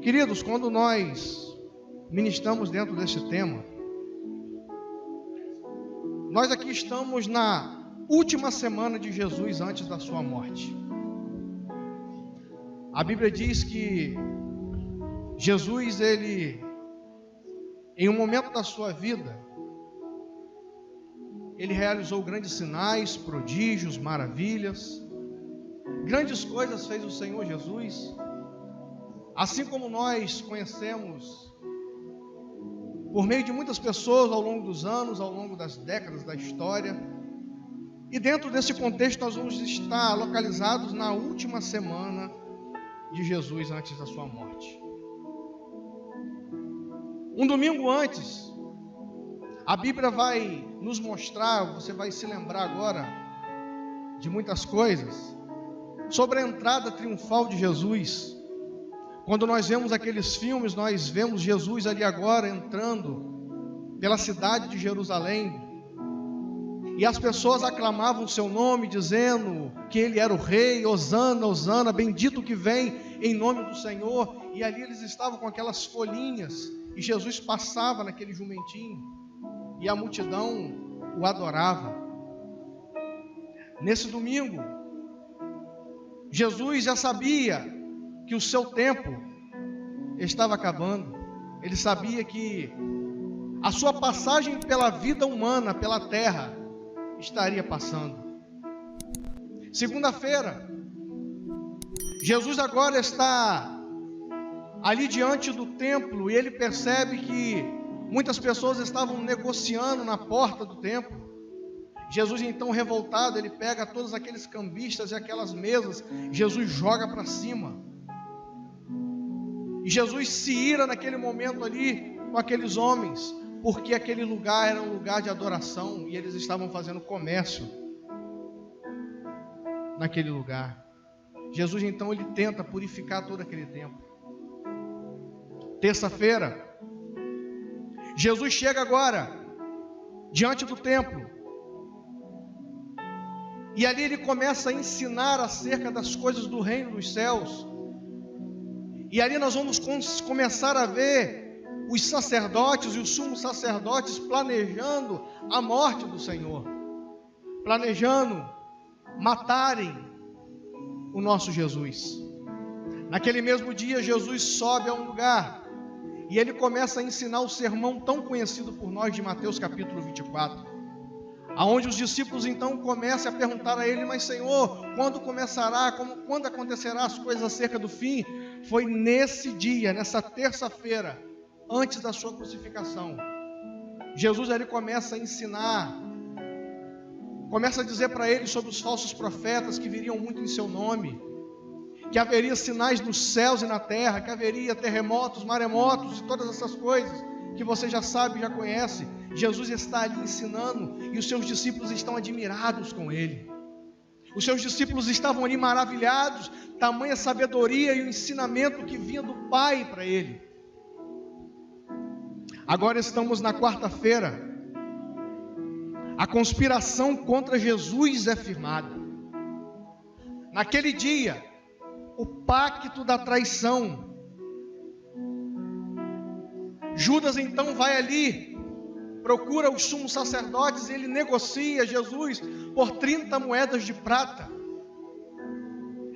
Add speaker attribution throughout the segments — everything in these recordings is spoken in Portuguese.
Speaker 1: Queridos, quando nós ministramos dentro desse tema, nós aqui estamos na última semana de Jesus antes da sua morte. A Bíblia diz que Jesus, ele, em um momento da sua vida, ele realizou grandes sinais, prodígios, maravilhas, grandes coisas fez o Senhor Jesus, assim como nós conhecemos por meio de muitas pessoas ao longo dos anos, ao longo das décadas da história. E dentro desse contexto nós vamos estar localizados na última semana de Jesus antes da sua morte. Um domingo antes, a Bíblia vai nos mostrar, você vai se lembrar agora de muitas coisas, sobre a entrada triunfal de Jesus. Quando nós vemos aqueles filmes, nós vemos Jesus ali agora entrando pela cidade de Jerusalém, e as pessoas aclamavam o seu nome, dizendo que ele era o rei. Hosana, Hosana, bendito que vem em nome do Senhor. E ali eles estavam com aquelas folhinhas, e Jesus passava naquele jumentinho, e a multidão o adorava. Nesse domingo, Jesus já sabia que o seu tempo estava acabando. Ele sabia que a sua passagem pela vida humana, pela terra, estaria passando. Segunda-feira, Jesus agora está ali diante do templo, e ele percebe que muitas pessoas estavam negociando na porta do templo. Jesus, então revoltado, ele pega todos aqueles cambistas e aquelas mesas, Jesus joga para cima. E Jesus se ira naquele momento ali com aqueles homens, porque aquele lugar era um lugar de adoração, e eles estavam fazendo comércio naquele lugar. Jesus então ele tenta purificar todo aquele tempo. Terça-feira, Jesus chega agora diante do templo, e ali ele começa a ensinar acerca das coisas do reino dos céus. E ali nós vamos começar a ver os sacerdotes e os sumos sacerdotes planejando a morte do Senhor, planejando matarem o nosso Jesus. Naquele mesmo dia, Jesus sobe a um lugar, e ele começa a ensinar o sermão tão conhecido por nós de Mateus capítulo 24, aonde os discípulos então começam a perguntar a ele: mas Senhor, quando começará, quando acontecerá as coisas acerca do fim? Foi nesse dia, nessa terça-feira, antes da sua crucificação, Jesus ele começa a ensinar, começa a dizer para eles sobre os falsos profetas que viriam muito em seu nome, que haveria sinais nos céus e na terra, que haveria terremotos, maremotos e todas essas coisas que você já sabe, já conhece. Jesus está ali ensinando, e os seus discípulos estão admirados com ele. Os seus discípulos estavam ali maravilhados, tamanha sabedoria e o ensinamento que vinha do Pai para ele. Agora estamos na quarta-feira. A conspiração contra Jesus é firmada. Naquele dia, o pacto da traição. Judas então vai ali, procura os sumos sacerdotes, e ele negocia Jesus por 30 moedas de prata.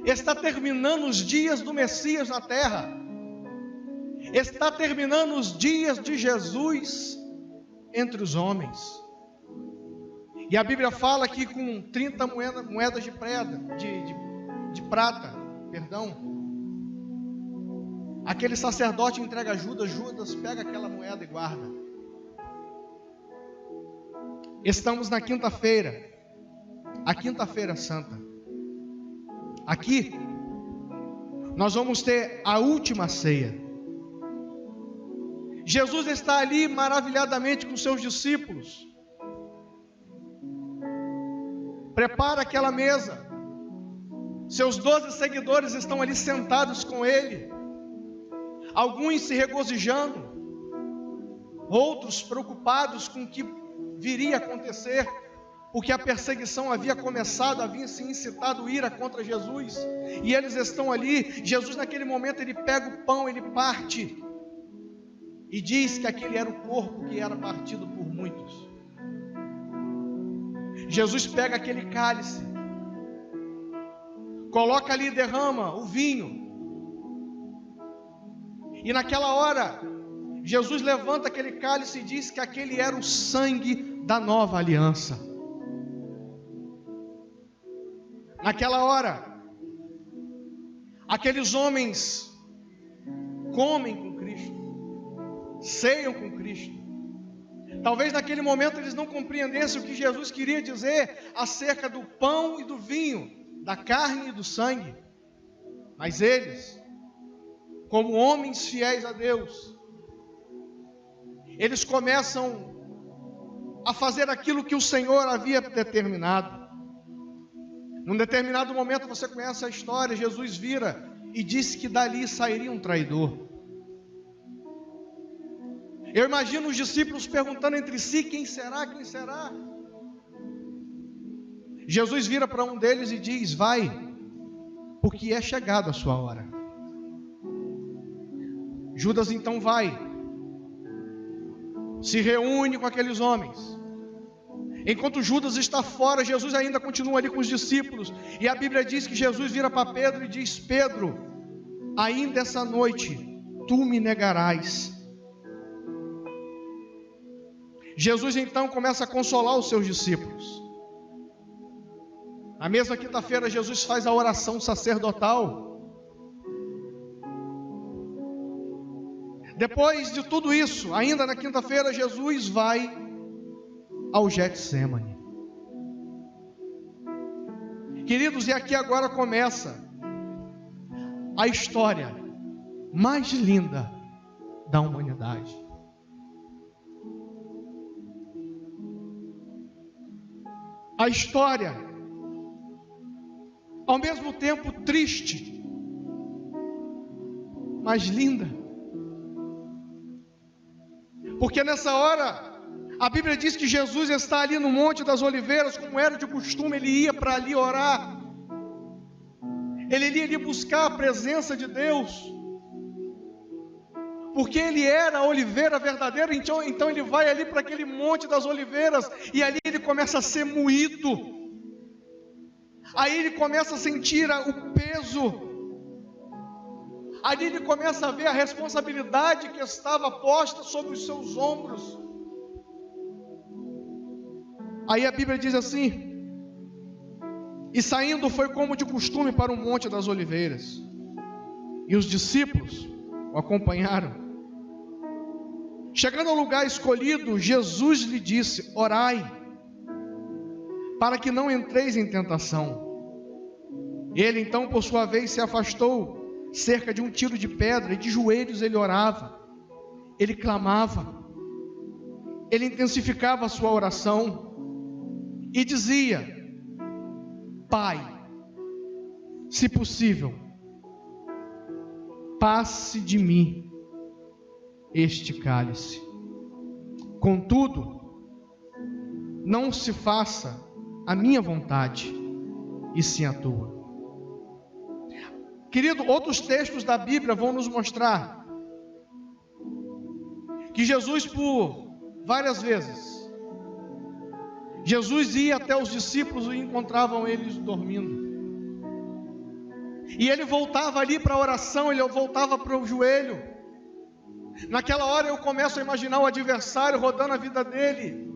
Speaker 1: Está terminando os dias do Messias na terra. Está terminando os dias de Jesus entre os homens. E a Bíblia fala que com 30 moedas de prata, aquele sacerdote entrega a Judas, Judas pega aquela moeda e guarda. Estamos na quinta-feira, a quinta-feira santa. Aqui, nós vamos ter a última ceia. Jesus está ali maravilhadamente com seus discípulos. Prepara aquela mesa. Seus 12 seguidores estão ali sentados com ele. Alguns se regozijando, outros preocupados com o que viria a acontecer. porque a perseguição havia começado, havia se incitado ira contra Jesus, e eles estão ali. Jesus naquele momento, ele pega o pão, ele parte, e diz que aquele era o corpo que era partido por muitos. Jesus pega aquele cálice, coloca ali e derrama o vinho, e naquela hora, Jesus levanta aquele cálice e diz que aquele era o sangue da nova aliança. Naquela hora, aqueles homens comem com Cristo, ceiam com Cristo. Talvez naquele momento eles não compreendessem o que Jesus queria dizer acerca do pão e do vinho, da carne e do sangue. Mas eles, como homens fiéis a Deus, eles começam a fazer aquilo que o Senhor havia determinado. Num determinado momento, você conhece a história, Jesus vira e disse que dali sairia um traidor. Eu imagino os discípulos perguntando entre si: quem será, quem será? Jesus vira para um deles e diz: vai, porque é chegada a sua hora. Judas então vai, se reúne com aqueles homens. Enquanto Judas está fora, Jesus ainda continua ali com os discípulos. E a Bíblia diz que Jesus vira para Pedro e diz: Pedro, ainda essa noite tu me negarás. Jesus então começa a consolar os seus discípulos. Na mesma quinta-feira, Jesus faz a oração sacerdotal. Depois de tudo isso, ainda na quinta-feira, Jesus vai ao Getsêmani. Queridos, e aqui agora começa a história mais linda da humanidade. A história, ao mesmo tempo triste, mas linda. Porque nessa hora, a Bíblia diz que Jesus está ali no Monte das Oliveiras, como era de costume, ele ia para ali orar. Ele ia ali buscar a presença de Deus. Porque ele era a oliveira verdadeira, então ele vai ali para aquele Monte das Oliveiras, e ali ele começa a ser moído. Aí ele começa a sentir o peso. Ali ele começa a ver a responsabilidade que estava posta sobre os seus ombros. Aí a Bíblia diz assim: e saindo foi como de costume para o Monte das Oliveiras, e os discípulos o acompanharam. Chegando ao lugar escolhido, Jesus lhe disse: orai, para que não entreis em tentação. Ele então, por sua vez, se afastou cerca de um tiro de pedra, e de joelhos ele orava, ele clamava, ele intensificava a sua oração, e dizia: Pai, se possível, passe de mim este cálice. Contudo, não se faça a minha vontade, e sim a tua. Querido, outros textos da Bíblia vão nos mostrar que Jesus, por várias vezes, Jesus ia até os discípulos e encontravam eles dormindo. E ele voltava ali para a oração, ele voltava para o joelho. Naquela hora eu começo a imaginar o adversário rodando a vida dele,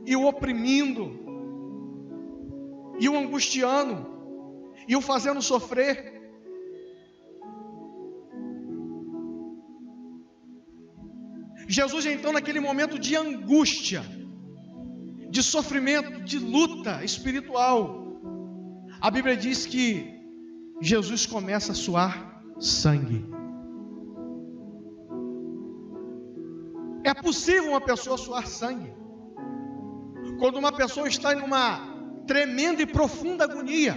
Speaker 1: e o oprimindo, e o angustiando, e o fazendo sofrer. Jesus então, naquele momento de angústia, de sofrimento, de luta espiritual, a Bíblia diz que Jesus começa a suar sangue. É possível uma pessoa suar sangue quando uma pessoa está em uma tremenda e profunda agonia.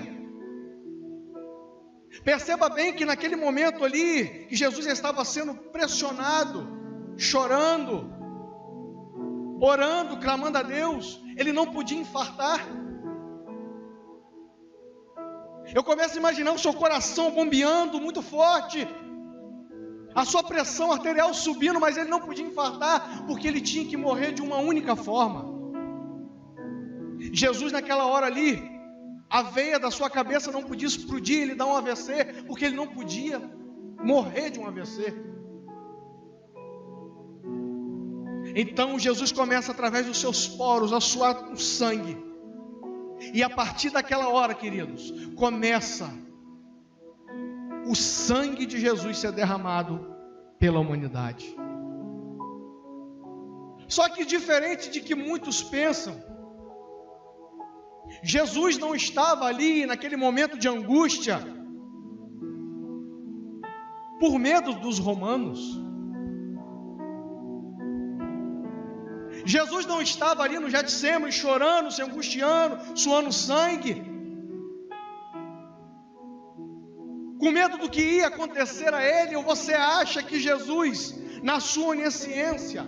Speaker 1: Perceba bem que naquele momento ali, que Jesus estava sendo pressionado, chorando, orando, clamando a Deus, ele não podia infartar. Eu começo a imaginar o seu coração bombeando muito forte, a sua pressão arterial subindo, mas ele não podia infartar, porque ele tinha que morrer de uma única forma. Jesus naquela hora ali, a veia da sua cabeça não podia explodir, ele dá um AVC, porque ele não podia morrer de um AVC. Então Jesus começa através dos seus poros a suar o sangue, e a partir daquela hora, queridos, começa o sangue de Jesus ser derramado pela humanidade. Só que diferente de que muitos pensam, Jesus não estava ali naquele momento de angústia por medo dos romanos. Jesus não estava ali no Getsemane chorando, se angustiando, suando sangue, com medo do que ia acontecer a ele. Ou você acha que Jesus, na sua onisciência,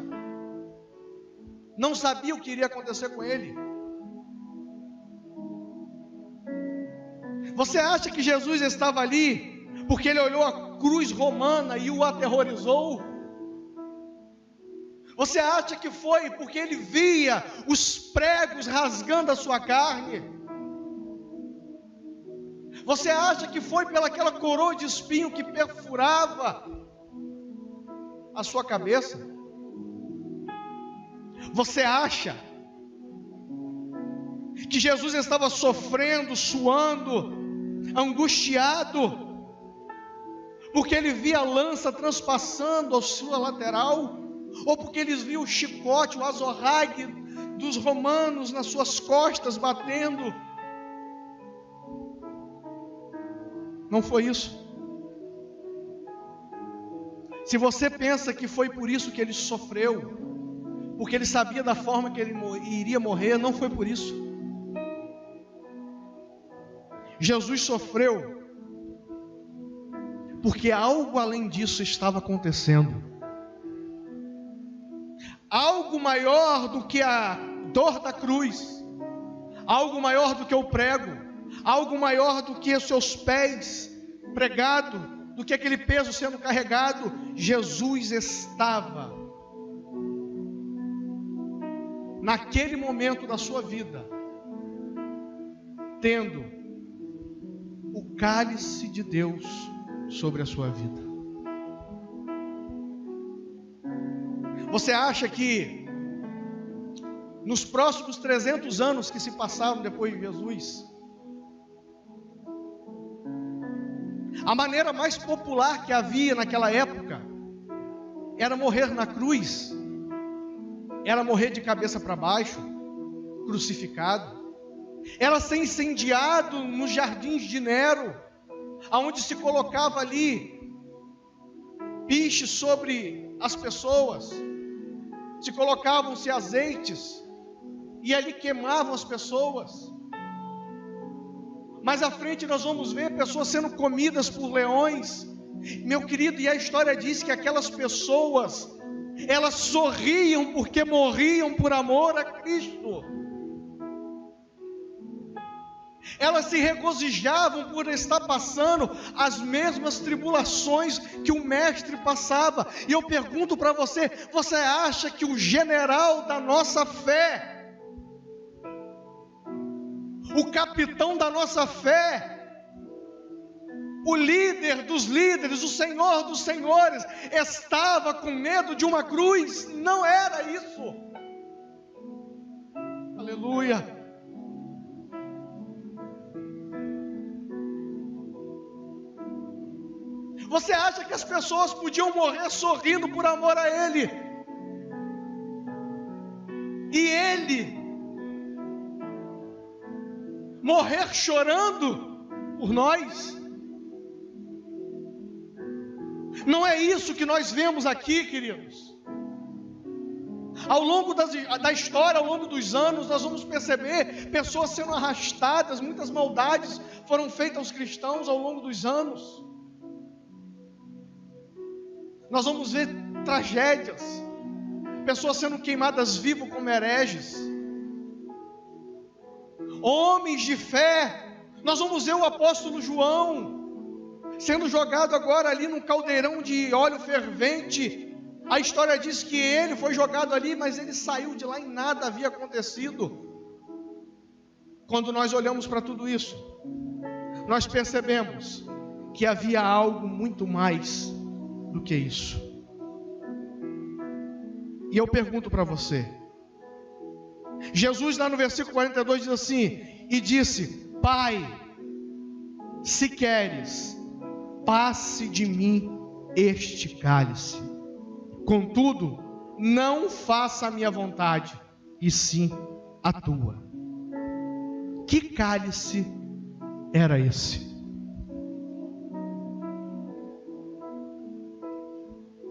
Speaker 1: não sabia o que iria acontecer com ele? Você acha que Jesus estava ali porque ele olhou a cruz romana e o aterrorizou? Você acha que foi porque ele via os pregos rasgando a sua carne? Você acha que foi pelaquela coroa de espinho que perfurava a sua cabeça? Você acha que Jesus estava sofrendo, suando, angustiado, porque ele via a lança transpassando a sua lateral? Ou porque eles viam o chicote, o azorrague dos romanos nas suas costas batendo? Não foi isso. Se você pensa que foi por isso que ele sofreu, porque ele sabia da forma que ele iria morrer, não foi por isso. Jesus sofreu porque algo além disso estava acontecendo. Algo maior do que a dor da cruz, algo maior do que o prego, algo maior do que os seus pés pregados, do que aquele peso sendo carregado. Jesus estava, naquele momento da sua vida, tendo o cálice de Deus sobre a sua vida. Você acha que nos próximos 300 anos que se passaram depois de Jesus, a maneira mais popular que havia naquela época era morrer na cruz, era morrer de cabeça para baixo, crucificado, era ser incendiado nos jardins de Nero, aonde se colocava ali piche sobre as pessoas, se colocavam-se azeites e ali queimavam as pessoas. Mais à frente nós vamos ver pessoas sendo comidas por leões, meu querido, e a história diz que aquelas pessoas, elas sorriam porque morriam por amor a Cristo. Elas se regozijavam por estar passando as mesmas tribulações que o mestre passava. E eu pergunto para você, você acha que o general da nossa fé, o capitão da nossa fé, o líder dos líderes, o Senhor dos senhores, estava com medo de uma cruz? Não era isso. Aleluia. Você acha que as pessoas podiam morrer sorrindo por amor a Ele? E Ele morrer chorando por nós? Não é isso que nós vemos aqui, queridos. Ao longo da história, ao longo dos anos, nós vamos perceber pessoas sendo arrastadas, muitas maldades foram feitas aos cristãos ao longo dos anos. Nós vamos ver tragédias, pessoas sendo queimadas vivas como hereges, homens de fé. Nós vamos ver o apóstolo João sendo jogado agora ali num caldeirão de óleo fervente. A história diz que ele foi jogado ali, mas ele saiu de lá e nada havia acontecido. Quando nós olhamos para tudo isso, nós percebemos que havia algo muito mais do que isso. E eu pergunto para você, Jesus lá no versículo 42 diz assim, e disse: Pai, se queres, passe de mim este cálice, contudo, não faça a minha vontade, e sim a tua. Que cálice era esse?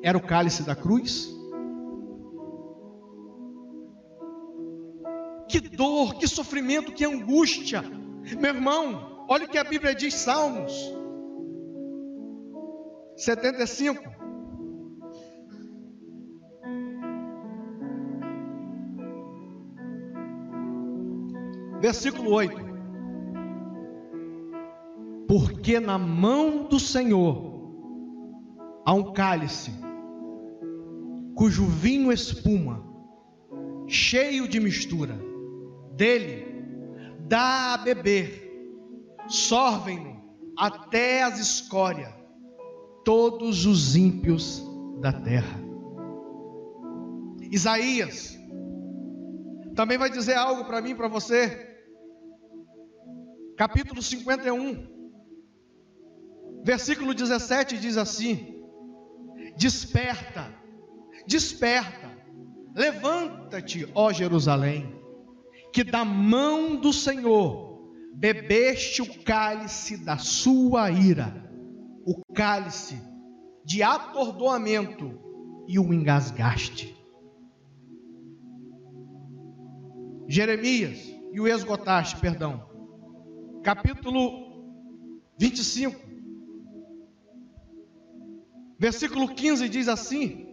Speaker 1: Era o cálice da cruz? Que dor, que sofrimento, que angústia. Meu irmão, olha o que a Bíblia diz, Salmos 75. Versículo 8. Porque na mão do Senhor há um cálice, cujo vinho espuma, cheio de mistura. Dele dá a beber, sorvem-no até as escórias, todos os ímpios da terra. Isaías também vai dizer algo para mim e para você. Capítulo 51, versículo 17 diz assim: Desperta, desperta, levanta-te, ó Jerusalém, que da mão do Senhor bebeste o cálice da sua ira, o cálice de atordoamento, e o engasgaste. Jeremias, e o esgotaste, perdão. Capítulo 25, versículo 15 diz assim: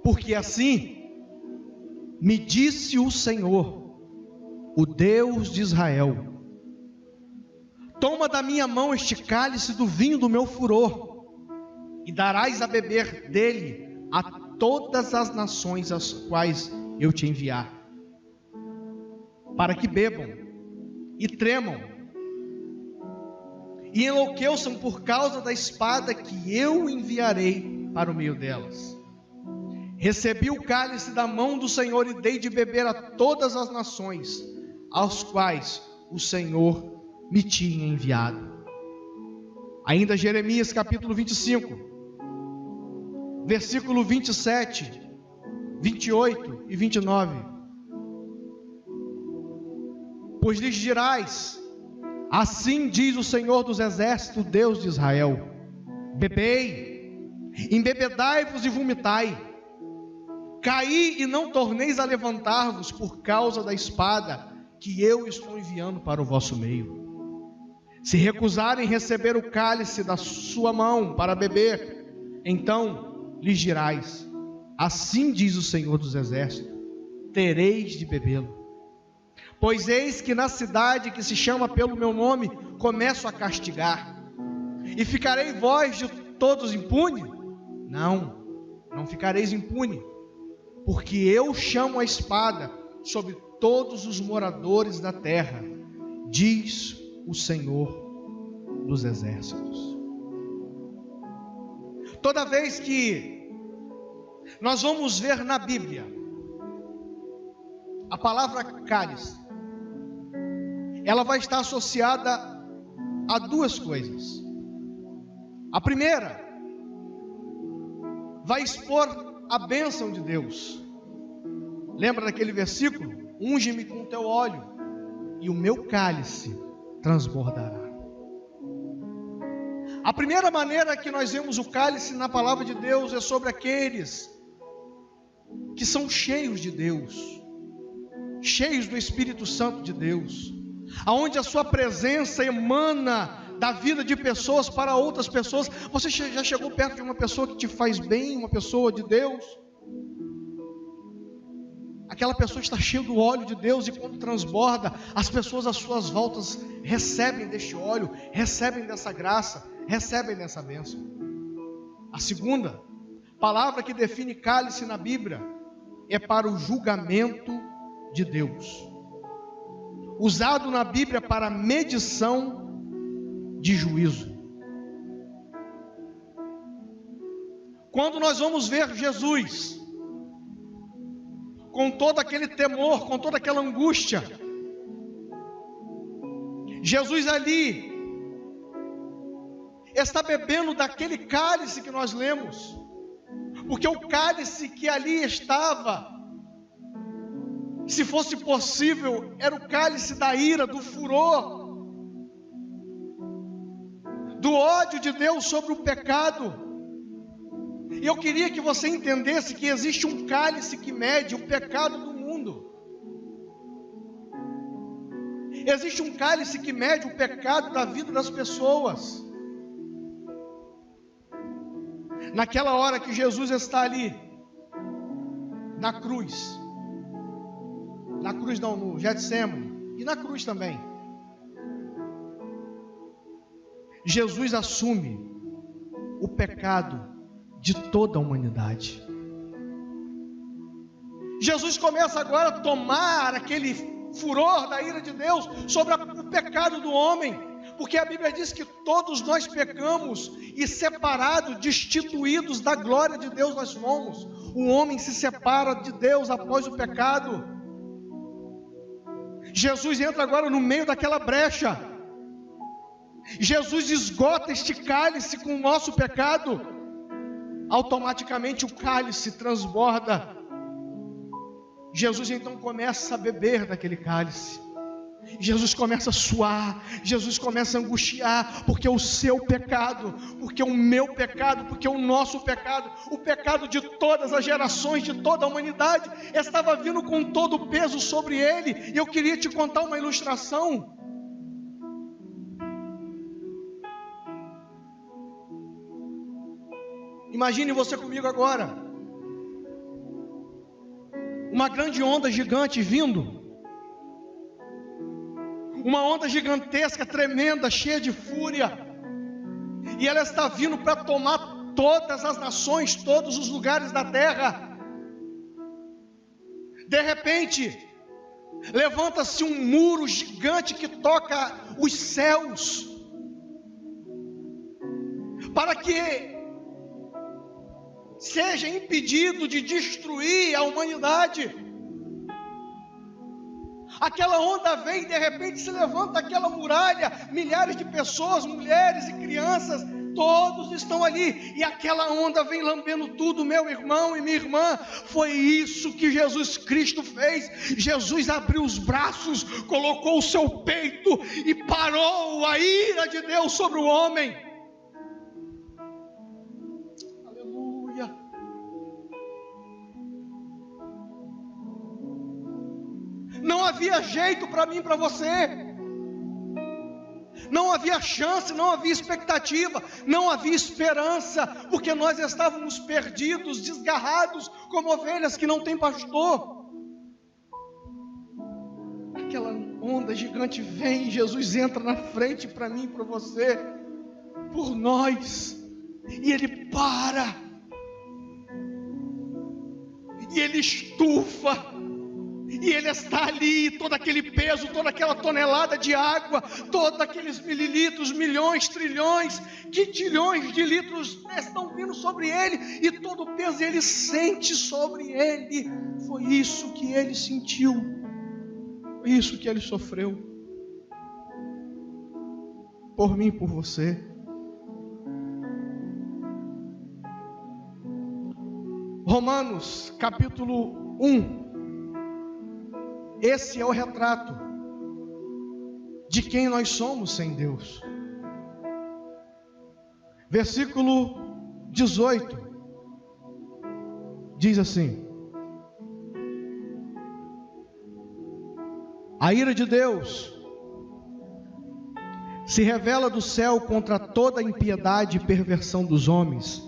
Speaker 1: Porque assim me disse o Senhor, o Deus de Israel: Toma da minha mão este cálice do vinho do meu furor, e darás a beber dele a todas as nações às quais eu te enviar, para que bebam e tremam e enlouqueçam por causa da espada que eu enviarei para o meio delas. Recebi o cálice da mão do Senhor e dei de beber a todas as nações aos quais o Senhor me tinha enviado. Ainda Jeremias capítulo 25, versículo 27, 28 e 29. Pois lhes dirás: Assim diz o Senhor dos exércitos, Deus de Israel: Bebei, embebedai-vos e vomitai, caí e não torneis a levantar-vos por causa da espada que eu estou enviando para o vosso meio. Se recusarem receber o cálice da sua mão para beber, então lhes dirás: Assim diz o Senhor dos exércitos: Tereis de bebê-lo. Pois eis que na cidade que se chama pelo meu nome, começo a castigar. E ficarei vós de todos impune? Não, não ficareis impune, porque eu chamo a espada sobre todos os moradores da terra, diz o Senhor dos exércitos. Toda vez que nós vamos ver na Bíblia a palavra cálice, ela vai estar associada a duas coisas. A primeira vai expor a bênção de Deus. Lembra daquele versículo? Unge-me com o teu óleo e o meu cálice transbordará. A primeira maneira que nós vemos o cálice na palavra de Deus é sobre aqueles que são cheios de Deus, cheios do Espírito Santo de Deus, aonde a sua presença emana da vida de pessoas para outras pessoas. Você já chegou perto de uma pessoa que te faz bem, uma pessoa de Deus? Aquela pessoa está cheia do óleo de Deus, e quando transborda, as pessoas às suas voltas recebem deste óleo, recebem dessa graça, recebem dessa bênção. A segunda palavra que define cálice na Bíblia é para o julgamento de Deus, usado na Bíblia para medição de juízo. Quando nós vamos ver Jesus, com todo aquele temor, com toda aquela angústia, Jesus ali está bebendo daquele cálice que nós lemos, porque o cálice que ali estava, se fosse possível, era o cálice da ira, do furor, do ódio de Deus sobre o pecado. E eu queria que você entendesse que existe um cálice que mede o pecado do mundo. Existe um cálice que mede o pecado da vida das pessoas. Naquela hora que Jesus está ali, na cruz não, no Getsemane, e na cruz também, Jesus assume o pecado de toda a humanidade. Jesus começa agora a tomar aquele furor da ira de Deus sobre o pecado do homem, porque a Bíblia diz que todos nós pecamos e separados, destituídos da glória de Deus nós fomos. O homem se separa de Deus após o pecado. Jesus entra agora no meio daquela brecha. Jesus esgota este cálice com o nosso pecado. Automaticamente o cálice transborda. Jesus então começa a beber daquele cálice. Jesus começa a suar, Jesus começa a angustiar, porque o seu pecado, porque o meu pecado, porque o nosso pecado, o pecado de todas as gerações, de toda a humanidade, estava vindo com todo o peso sobre ele. E eu queria te contar uma ilustração. Imagine você comigo agora, uma grande onda gigante vindo, uma onda gigantesca, tremenda, cheia de fúria, e ela está vindo para tomar todas as nações, todos os lugares da terra. De repente, levanta-se um muro gigante que toca os céus, para que seja impedido de destruir a humanidade. Aquela onda vem e de repente se levanta aquela muralha, milhares de pessoas, mulheres e crianças, todos estão ali, e aquela onda vem lambendo tudo, meu irmão e minha irmã. Foi isso que Jesus Cristo fez. Jesus abriu os braços, colocou o seu peito e parou a ira de Deus sobre o homem. Não havia jeito para mim e para você, não havia chance, não havia expectativa, não havia esperança, porque nós estávamos perdidos, desgarrados, como ovelhas que não têm pastor. Aquela onda gigante vem, Jesus entra na frente para mim e para você, por nós, e Ele para, e Ele estufa, e Ele está ali, todo aquele peso, toda aquela tonelada de água, todos aqueles mililitros, milhões, trilhões, quintilhões de litros estão vindo sobre Ele, e todo o peso Ele sente sobre Ele. Foi isso que Ele sentiu, foi isso que Ele sofreu, por mim e por você. Romanos capítulo 1, esse é o retrato de quem nós somos sem Deus. Versículo 18 diz assim: a ira de Deus se revela do céu contra toda a impiedade e perversão dos homens,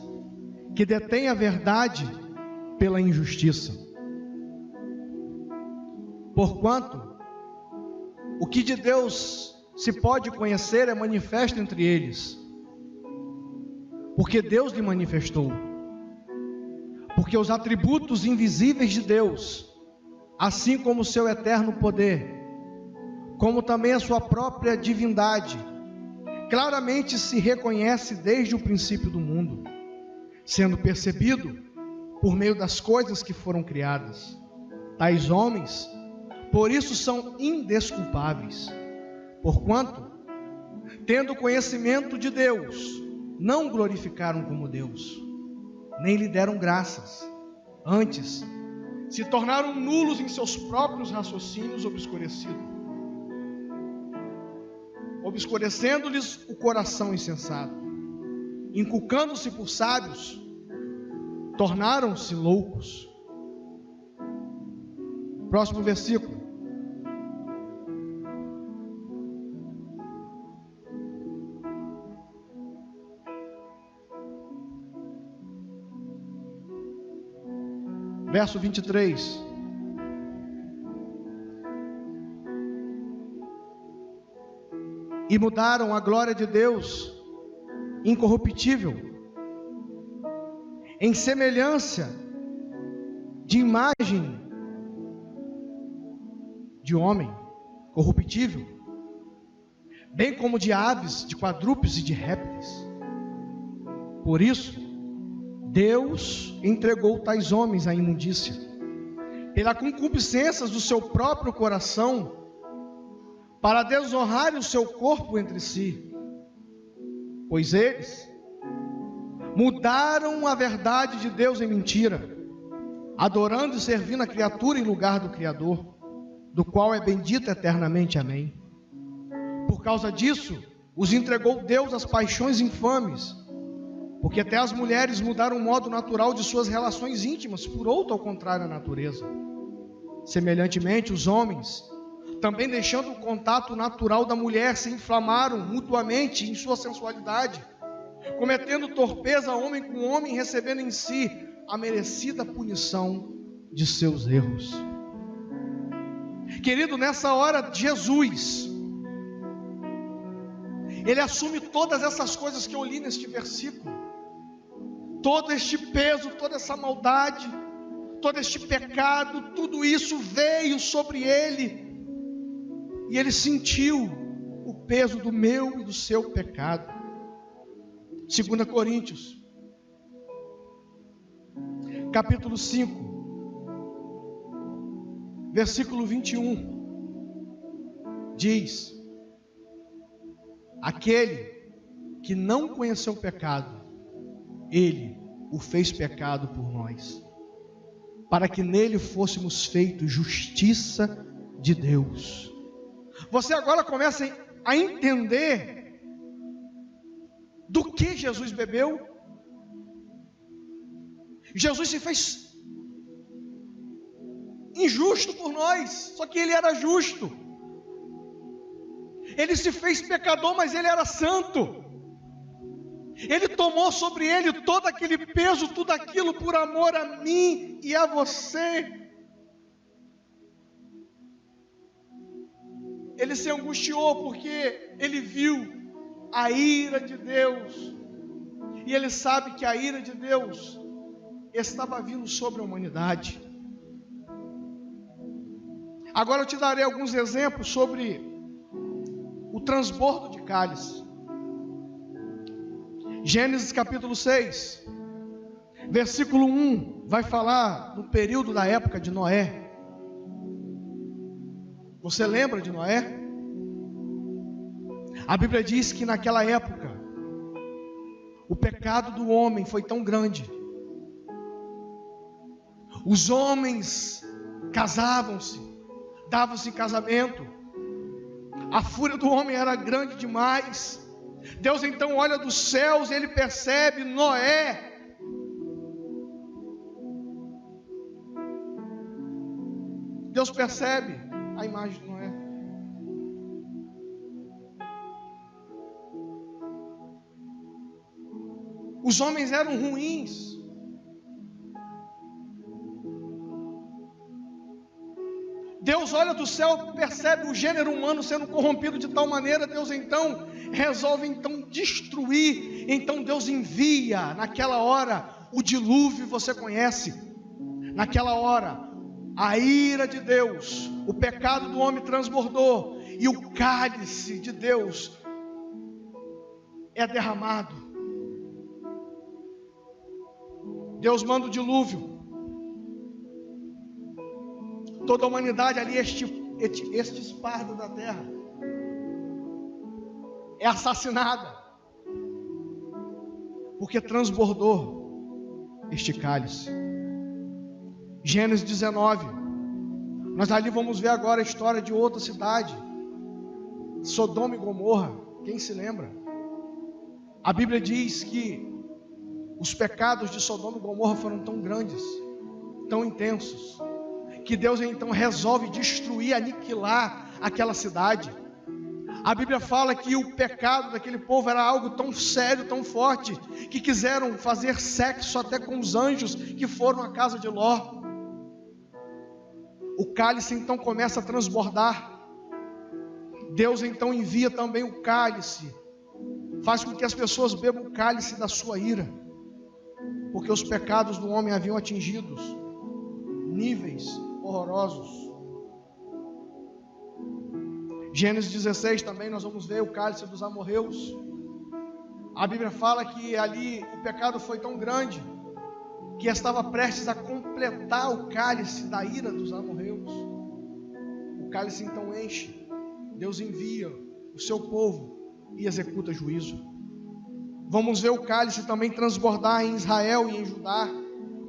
Speaker 1: que detêm a verdade pela injustiça. Porquanto, o que de Deus se pode conhecer é manifesto entre eles, porque Deus lhe manifestou. Porque os atributos invisíveis de Deus, assim como o seu eterno poder, como também a sua própria divindade, claramente se reconhece desde o princípio do mundo, sendo percebido por meio das coisas que foram criadas. Tais homens, por isso, são indesculpáveis, porquanto, tendo conhecimento de Deus, não glorificaram como Deus, nem lhe deram graças. Antes, se tornaram nulos em seus próprios raciocínios obscurecendo-lhes o coração insensato. Inculcando-se por sábios, tornaram-se loucos. Próximo versículo. Verso 23. E mudaram a glória de Deus incorruptível em semelhança de imagem de homem corruptível, bem como de aves, de quadrúpedes e de répteis. Por isso, Deus entregou tais homens à imundícia, pela concupiscência do seu próprio coração, para desonrar o seu corpo entre si, pois eles mudaram a verdade de Deus em mentira, adorando e servindo a criatura em lugar do Criador, do qual é bendito eternamente. Amém. Por causa disso, os entregou Deus às paixões infames, porque até as mulheres mudaram o modo natural de suas relações íntimas por outra ao contrário à natureza. Semelhantemente, os homens, também deixando o contato natural da mulher, se inflamaram mutuamente em sua sensualidade, cometendo torpeza homem com homem, recebendo em si a merecida punição de seus erros. Querido, nessa hora, Jesus, Ele assume todas essas coisas que eu li neste versículo, todo este peso, toda essa maldade, todo este pecado, tudo isso veio sobre Ele, e Ele sentiu o peso do meu e do seu pecado. 2 Coríntios, capítulo 5, versículo 21, diz: aquele que não conheceu o pecado, Ele o fez pecado por nós, para que nele fôssemos feitos justiça de Deus. Você agora começa a entender do que Jesus bebeu. Jesus se fez injusto por nós, só que Ele era justo. Ele se fez pecador, mas Ele era santo. Ele tomou sobre Ele todo aquele peso, tudo aquilo por amor a mim e a você. Ele se angustiou porque Ele viu a ira de Deus, e Ele sabe que a ira de Deus estava vindo sobre a humanidade. Agora eu te darei alguns exemplos sobre o transbordo de cálice. Gênesis capítulo 6, versículo 1, vai falar do período da época de Noé. Você lembra de Noé? A Bíblia diz que naquela época, o pecado do homem foi tão grande. Os homens casavam-se, davam-se em casamento. A fúria do homem era grande demais. Deus então olha dos céus e Ele percebe Noé. Deus percebe a imagem de Noé. Os homens eram ruins. Deus olha do céu, percebe o gênero humano sendo corrompido de tal maneira, Deus então resolve destruir. Então Deus envia naquela hora o dilúvio, você conhece. Naquela hora, a ira de Deus, o pecado do homem transbordou, e o cálice de Deus é derramado. Deus manda o dilúvio. Toda a humanidade ali esparda da terra é assassinada, porque transbordou este cálice. Gênesis 19, nós ali vamos ver agora a história de outra cidade, Sodoma e Gomorra. Quem se lembra? A Bíblia diz que os pecados de Sodoma e Gomorra foram tão grandes, tão intensos, que Deus então resolve destruir, aniquilar aquela cidade. A Bíblia fala que o pecado daquele povo era algo tão sério, tão forte, que quiseram fazer sexo até com os anjos que foram à casa de Ló. O cálice então começa a transbordar. Deus então envia também o cálice, faz com que as pessoas bebam o cálice da sua ira, porque os pecados do homem haviam atingido níveis horrorosos. Gênesis 16 também nós vamos ver o cálice dos amorreus. A Bíblia fala que ali o pecado foi tão grande que estava prestes a completar o cálice da ira dos amorreus. O cálice então enche. Deus envia o seu povo e executa juízo. Vamos ver o cálice também transbordar em Israel e em Judá,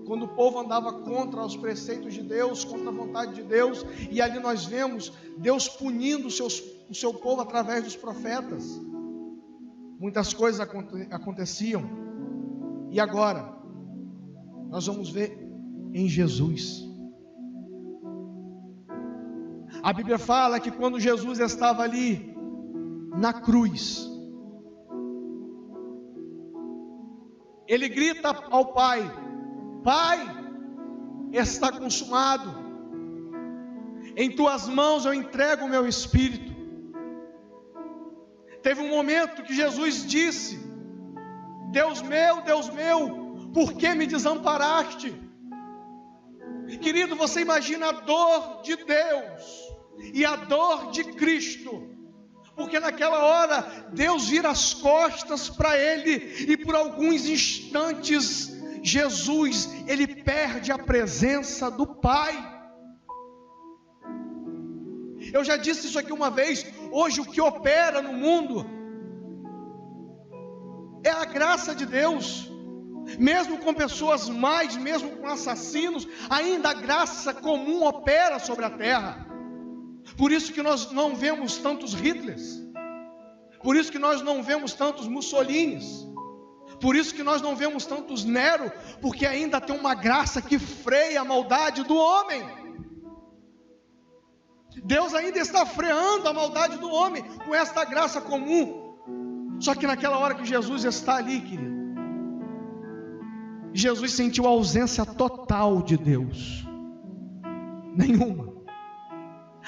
Speaker 1: quando o povo andava contra os preceitos de Deus, contra a vontade de Deus, e ali nós vemos Deus punindo o seu povo através dos profetas. Muitas coisas aconteciam, e agora nós vamos ver em Jesus. A Bíblia fala que quando Jesus estava ali na cruz, ele grita ao Pai: Pai, está consumado, em tuas mãos eu entrego o meu espírito. Teve um momento que Jesus disse: Deus meu, por que me desamparaste? Querido, você imagina a dor de Deus e a dor de Cristo, porque naquela hora Deus vira as costas para ele, e por alguns instantes Jesus, ele perde a presença do Pai. Eu já disse isso aqui uma vez. Hoje o que opera no mundo é a graça de Deus. Mesmo com pessoas más, mesmo com assassinos, ainda a graça comum opera sobre a terra. Por isso que nós não vemos tantos Hitlers, por isso que nós não vemos tantos Mussolinis, por isso que nós não vemos tantos Nero, porque ainda tem uma graça que freia a maldade do homem. Deus ainda está freando a maldade do homem com esta graça comum. Só que naquela hora que Jesus está ali, querido, Jesus sentiu a ausência total de Deus, nenhuma.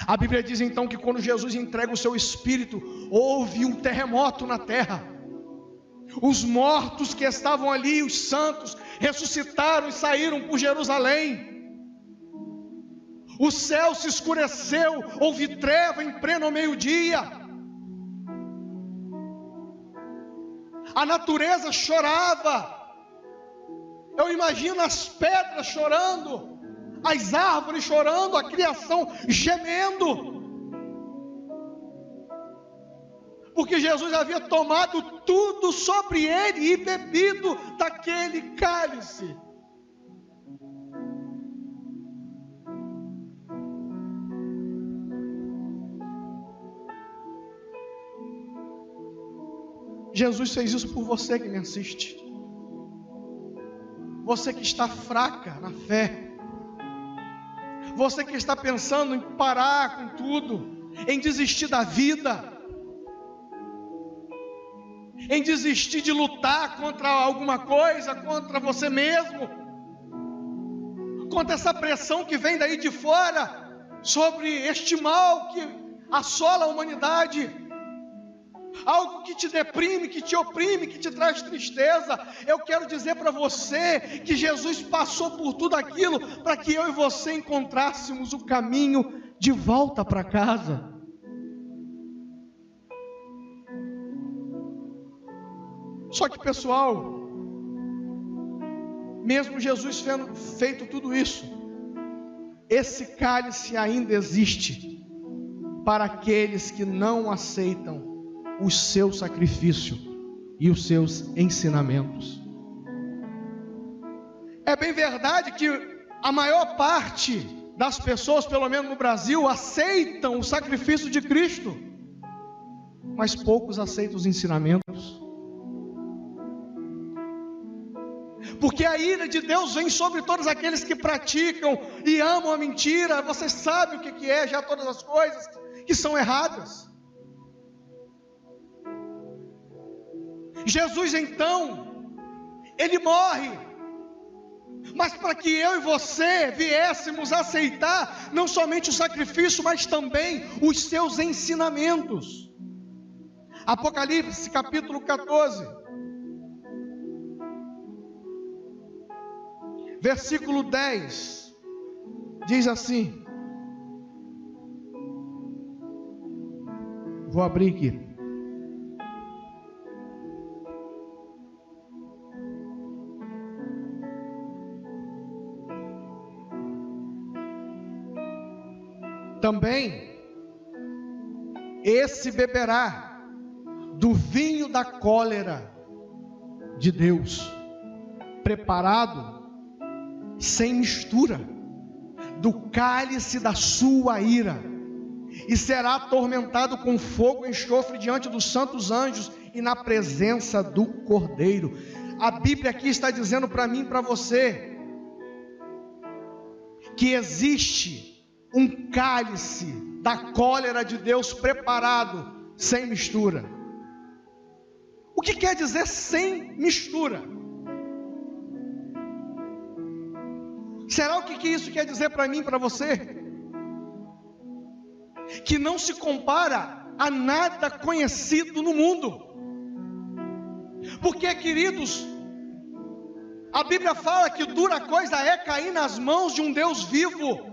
Speaker 1: A Bíblia diz então que quando Jesus entrega o seu espírito, houve um terremoto na terra. Os mortos que estavam ali, os santos, ressuscitaram e saíram por Jerusalém. O céu se escureceu, houve treva em pleno meio-dia. A natureza chorava. Eu imagino as pedras chorando, as árvores chorando, a criação gemendo, porque Jesus havia tomado tudo sobre ele e bebido daquele cálice. Jesus fez isso por você que me assiste. Você que está fraca na fé, você que está pensando em parar com tudo, em desistir da vida. em desistir de lutar contra alguma coisa, contra você mesmo, contra essa pressão que vem daí de fora, sobre este mal que assola a humanidade, algo que te deprime, que te oprime, que te traz tristeza. Eu quero dizer para você que Jesus passou por tudo aquilo para que eu e você encontrássemos o caminho de volta para casa. Só que, pessoal, mesmo Jesus tendo feito tudo isso, esse cálice ainda existe para aqueles que não aceitam o seu sacrifício e os seus ensinamentos. É bem verdade que a maior parte das pessoas, pelo menos no Brasil, aceitam o sacrifício de Cristo, mas poucos aceitam os ensinamentos. Porque a ira de Deus vem sobre todos aqueles que praticam e amam a mentira. Você sabe o que é já todas as coisas que são erradas. Jesus então, Ele morre, mas para que eu e você viéssemos aceitar não somente o sacrifício, mas também os seus ensinamentos. Apocalipse capítulo 14. Versículo 10, diz assim, vou abrir aqui. Também, esse beberá do vinho da cólera de Deus, preparado sem mistura, do cálice da sua ira, e será atormentado com fogo e enxofre diante dos santos anjos e na presença do Cordeiro. A Bíblia aqui está dizendo para mim e para você, que existe um cálice da cólera de Deus preparado sem mistura. O que quer dizer sem mistura? Será o que isso quer dizer para mim e para você? Que não se compara a nada conhecido no mundo. Porque, queridos, a Bíblia fala que dura coisa é cair nas mãos de um Deus vivo.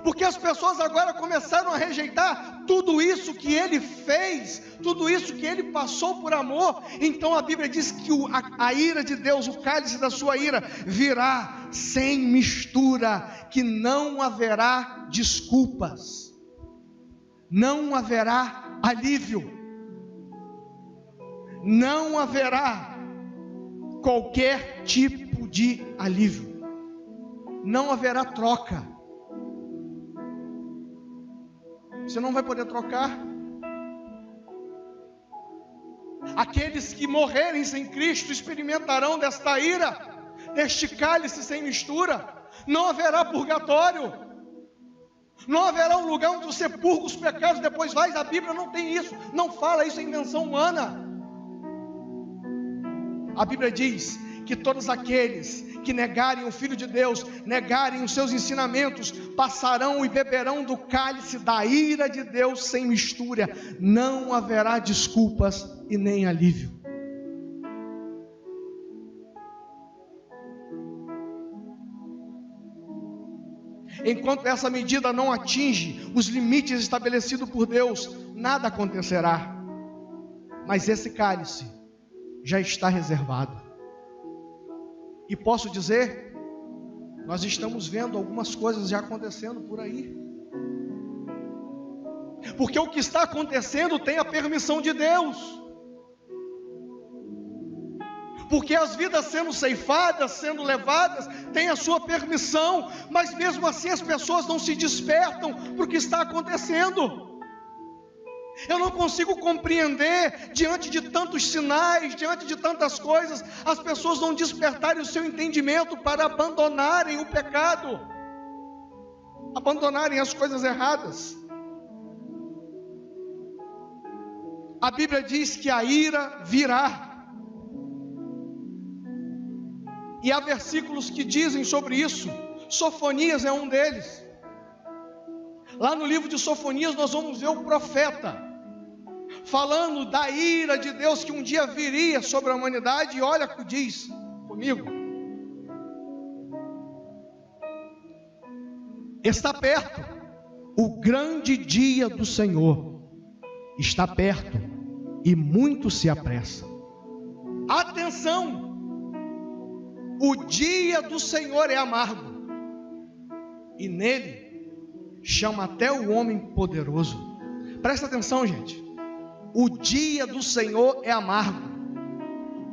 Speaker 1: Porque as pessoas agora começaram a rejeitar tudo isso que Ele fez, tudo isso que Ele passou por amor. Então a Bíblia diz que a ira de Deus, o cálice da sua ira, virá sem mistura, que não haverá desculpas, não haverá alívio, não haverá qualquer tipo de alívio, não haverá troca. Você não vai poder trocar. Aqueles que morrerem sem Cristo experimentarão desta ira, deste cálice sem mistura. Não haverá purgatório, não haverá um lugar onde você purga os pecados, depois vai. A Bíblia não tem isso, não fala isso, é invenção humana. A Bíblia diz que todos aqueles que negarem o Filho de Deus, negarem os seus ensinamentos, passarão e beberão do cálice da ira de Deus sem mistura. Não haverá desculpas e nem alívio. Enquanto essa medida não atinge os limites estabelecidos por Deus, nada acontecerá. Mas esse cálice já está reservado. E posso dizer, nós estamos vendo algumas coisas já acontecendo por aí. Porque o que está acontecendo tem a permissão de Deus. Porque as vidas sendo ceifadas, sendo levadas, tem a sua permissão. Mas mesmo assim as pessoas não se despertam para o que está acontecendo. Eu não consigo compreender, diante de tantos sinais, diante de tantas coisas, as pessoas não despertarem o seu entendimento para abandonarem o pecado, abandonarem as coisas erradas. a Bíblia diz que a ira virá. E há versículos que dizem sobre isso. Sofonias é um deles. Lá no livro de Sofonias nós vamos ver o profeta falando da ira de Deus que um dia viria sobre a humanidade. E olha o que diz comigo: está perto o grande dia do Senhor, está perto e muito se apressa. Atenção, o dia do Senhor é amargo, e nele chama até o homem poderoso. Presta atenção, gente. O dia do Senhor é amargo.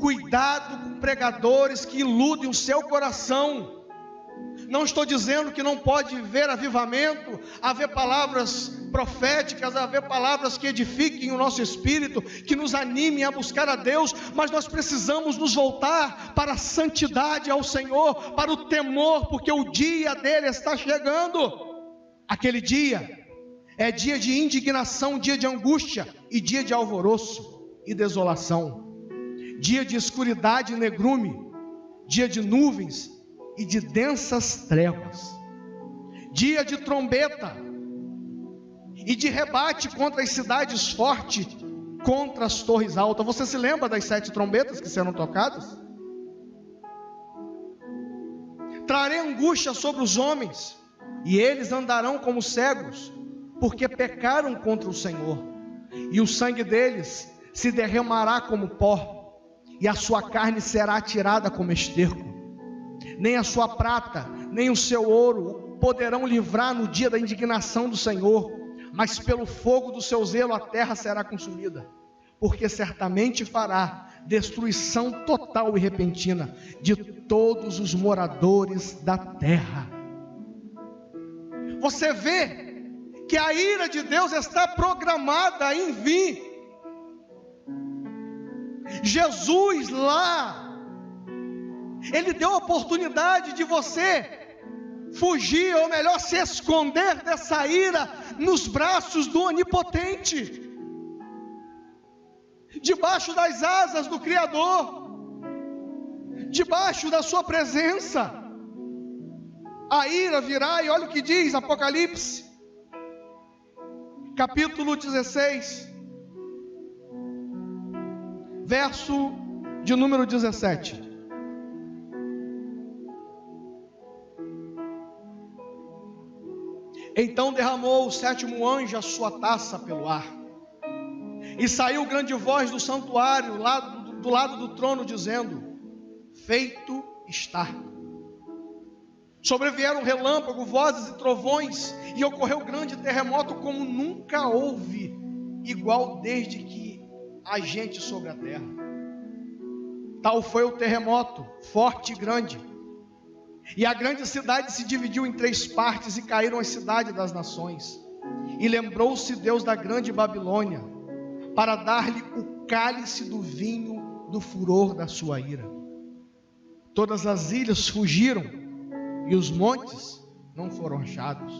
Speaker 1: Cuidado com pregadores que iludem o seu coração. Não estou dizendo que não pode haver avivamento, haver palavras proféticas, haver palavras que edifiquem o nosso espírito, que nos animem a buscar a Deus, mas nós precisamos nos voltar para a santidade ao Senhor, para o temor, porque o dia dele está chegando. Aquele dia é dia de indignação, dia de angústia e dia de alvoroço e desolação, dia de escuridade e negrume, dia de nuvens e de densas trevas, dia de trombeta e de rebate contra as cidades fortes, contra as torres altas. Você se lembra das 7 trombetas que serão tocadas? Trarei angústia sobre os homens, e eles andarão como cegos, porque pecaram contra o Senhor, e o sangue deles se derramará como pó, e a sua carne será atirada como esterco. Nem a sua prata, nem o seu ouro poderão livrar no dia da indignação do Senhor, mas pelo fogo do seu zelo a terra será consumida, porque certamente fará destruição total e repentina de todos os moradores da terra. Você vê que a ira de Deus está programada em vir. Jesus lá, Ele deu a oportunidade de você fugir, ou melhor, se esconder dessa ira nos braços do Onipotente, debaixo das asas do Criador, debaixo da sua presença. A ira virá, e olha o que diz Apocalipse, capítulo 16, verso de número 17. Então derramou o 7º anjo a sua taça pelo ar, e saiu grande voz do santuário, do lado do trono, dizendo: feito está. Sobrevieram relâmpagos, vozes e trovões, e ocorreu grande terremoto, como nunca houve igual desde que há gente sobre a terra. Tal foi o terremoto, forte e grande, e a grande cidade se dividiu em 3 partes, e caíram as cidades das nações. E lembrou-se Deus da grande Babilônia, para dar-lhe o cálice do vinho do furor da sua ira. Todas as ilhas fugiram, e os montes não foram achados.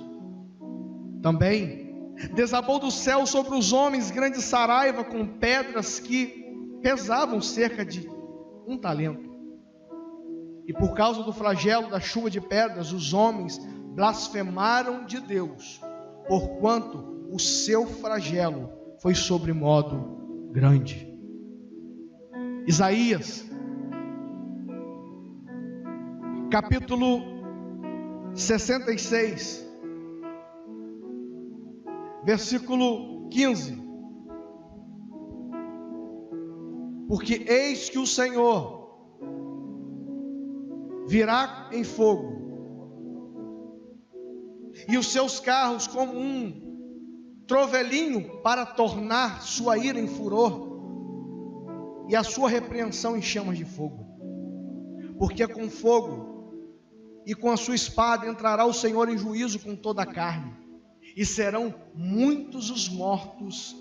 Speaker 1: Também desabou do céu sobre os homens grande saraiva, com pedras que pesavam cerca de 1 talento. E por causa do flagelo da chuva de pedras, os homens blasfemaram de Deus, porquanto o seu flagelo foi sobremodo grande. Isaías, capítulo 66, versículo 15. Porque eis que o Senhor virá em fogo, e os seus carros como um trovelinho, para tornar sua ira em furor, e a sua repreensão em chamas de fogo. Porque com fogo e com a sua espada entrará o Senhor em juízo com toda a carne, e serão muitos os mortos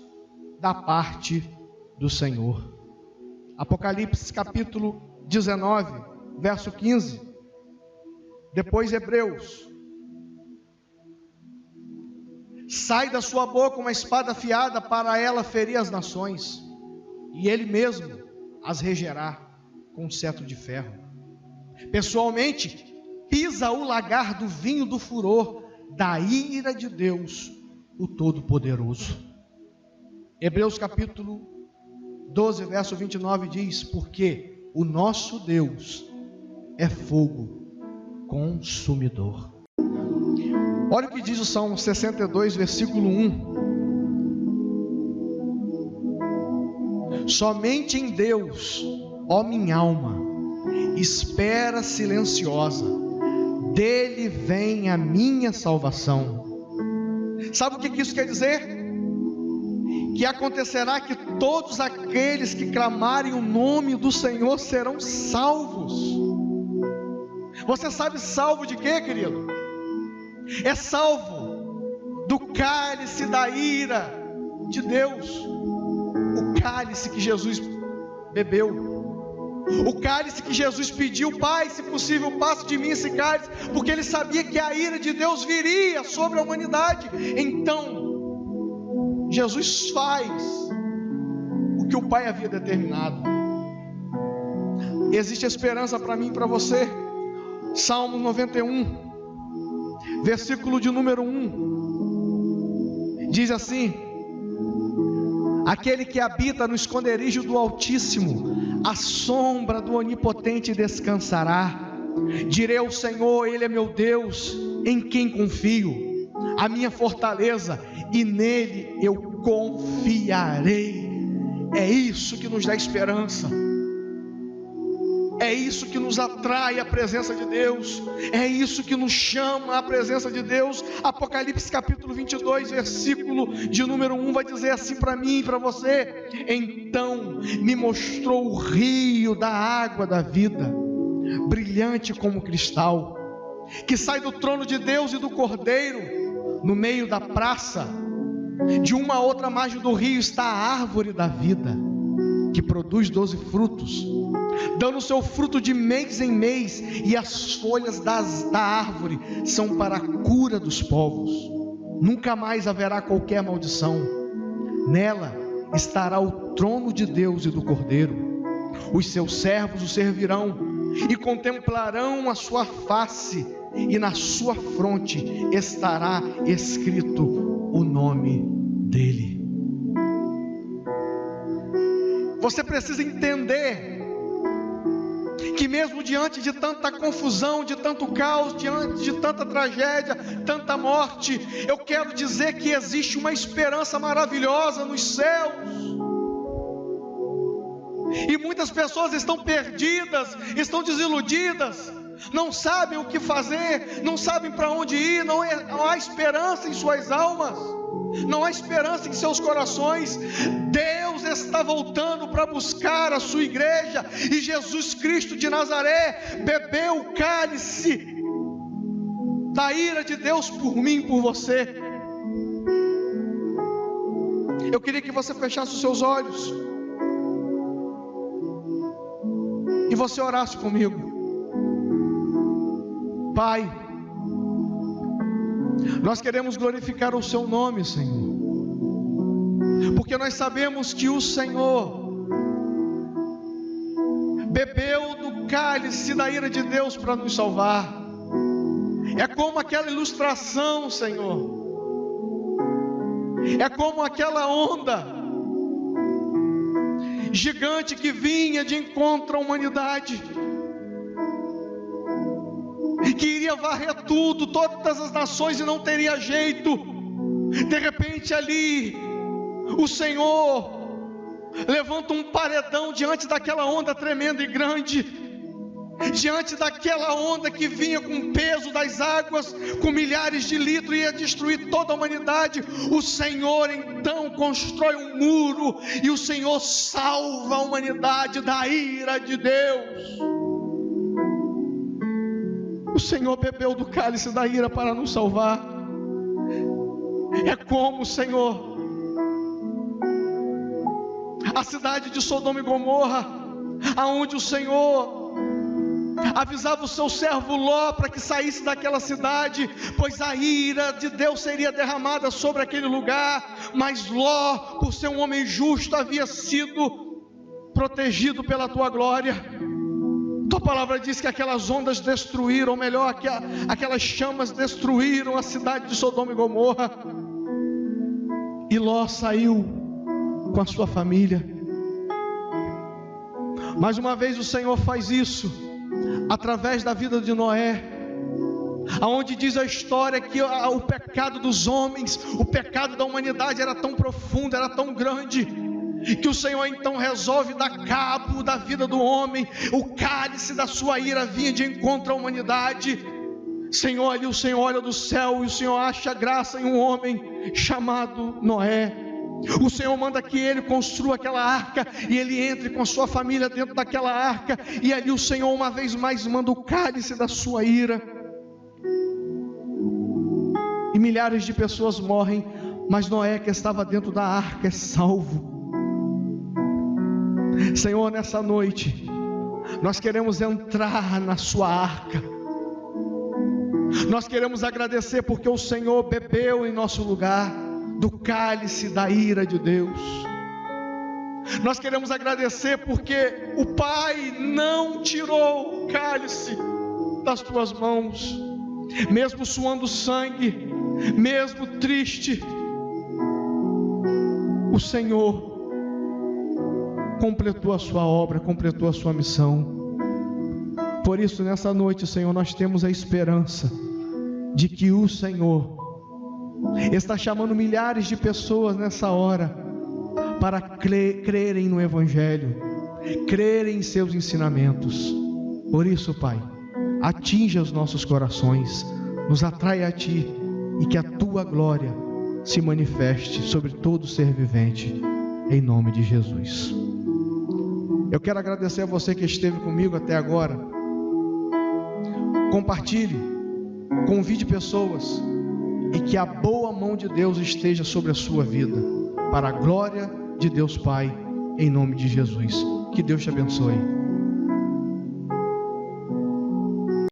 Speaker 1: da parte do Senhor. Apocalipse capítulo 19, verso 15. Depois Hebreus. sai da sua boca uma espada afiada para ela ferir as nações, e ele mesmo as regerá com um cetro de ferro. Pessoalmente, pisa o lagar do vinho do furor da ira de Deus, o Todo-Poderoso. Hebreus capítulo 12, verso 29 diz: porque o nosso Deus é fogo consumidor. Olha o que diz o Salmo 62, versículo 1. Somente em Deus, ó minha alma, espera silenciosa, dele vem a minha salvação. Sabe o que isso quer dizer? Que acontecerá que todos aqueles que clamarem o nome do Senhor serão salvos. Você sabe salvo de quê, querido? É salvo do cálice da ira de Deus, o cálice que Jesus bebeu, o cálice que Jesus pediu: Pai, se possível, passe de mim esse cálice, porque ele sabia que a ira de Deus viria sobre a humanidade. Então Jesus faz o que o Pai havia determinado. Existe esperança para mim e para você. Salmo 91, versículo de número 1, diz assim: aquele que habita no esconderijo do Altíssimo, à sombra do Onipotente descansará. Direi ao Senhor: Ele é meu Deus, em quem confio, a minha fortaleza, e nele eu confiarei. É isso que nos dá esperança. É isso que nos atrai à presença de Deus. É isso que nos chama à presença de Deus. Apocalipse capítulo 22, versículo de número 1 vai dizer assim para mim e para você: então me mostrou o rio da água da vida, brilhante como cristal, que sai do trono de Deus e do Cordeiro. No meio da praça, de uma a outra margem do rio, está a árvore da vida, que produz 12 frutos, dando o seu fruto de mês em mês, e as folhas da árvore são para a cura dos povos. Nunca mais haverá qualquer maldição. Nela estará o trono de Deus e do Cordeiro. Os seus servos o servirão e contemplarão a sua face, e na sua fronte estará escrito o nome dele. Você precisa entender que mesmo diante de tanta confusão, de tanto caos, diante de tanta tragédia, tanta morte, eu quero dizer que existe uma esperança maravilhosa nos céus. E muitas pessoas estão perdidas, estão desiludidas, não sabem o que fazer, não sabem para onde ir, não há esperança em suas almas, não há esperança em seus corações. Deus está voltando para buscar a sua igreja, e Jesus Cristo de Nazaré bebeu o cálice da ira de Deus por mim e por você. Eu queria que você fechasse os seus olhos e você orasse comigo. Pai, nós queremos glorificar o seu nome, Senhor, porque nós sabemos que o Senhor bebeu do cálice da ira de Deus para nos salvar. É como aquela ilustração, Senhor, é como aquela onda gigante que vinha de encontro à humanidade, que iria varrer tudo, todas as nações, e não teria jeito. De repente ali, o Senhor levanta um paredão diante daquela onda tremenda e grande, diante daquela onda que vinha com o peso das águas, com milhares de litros, e ia destruir toda a humanidade. O Senhor então constrói um muro, e o Senhor salva a humanidade da ira de Deus. O Senhor bebeu do cálice da ira para nos salvar. É como, Senhor, a cidade de Sodoma e Gomorra, aonde o Senhor avisava o seu servo Ló para que saísse daquela cidade, pois a ira de Deus seria derramada sobre aquele lugar. Mas Ló, por ser um homem justo, havia sido protegido pela tua glória. Tua palavra diz que aquelas ondas destruíram, ou melhor, que aquelas chamas destruíram a cidade de Sodoma e Gomorra, e Ló saiu com a sua família. Mais uma vez o Senhor faz isso através da vida de Noé, aonde diz a história que o pecado dos homens, o pecado da humanidade era tão profundo, era tão grande, que o Senhor então resolve dar cabo da vida do homem. O cálice da sua ira vinha de encontro à humanidade. Senhor, ali o Senhor olha do céu e o Senhor acha graça em um homem chamado Noé. O Senhor manda que ele construa aquela arca, e ele entre com a sua família dentro daquela arca, e ali o Senhor uma vez mais manda o cálice da sua ira, e milhares de pessoas morrem, mas Noé, que estava dentro da arca, é salvo. Senhor, nessa noite nós queremos entrar na sua arca, nós queremos agradecer porque o Senhor bebeu em nosso lugar do cálice da ira de Deus. Nós queremos agradecer porque o Pai não tirou o cálice das tuas mãos, mesmo suando sangue, mesmo triste, o Senhor completou a sua obra, completou a sua missão. Por isso, nessa noite, Senhor, nós temos a esperança de que o Senhor está chamando milhares de pessoas nessa hora para crerem no Evangelho, crerem em seus ensinamentos. Por isso, Pai, atinja os nossos corações, nos atrai a Ti, e que a Tua glória se manifeste sobre todo ser vivente, em nome de Jesus. Eu quero agradecer a você que esteve comigo até agora. Compartilhe, convide pessoas, e que a boa mão de Deus esteja sobre a sua vida, para a glória de Deus Pai, em nome de Jesus. Que Deus te abençoe.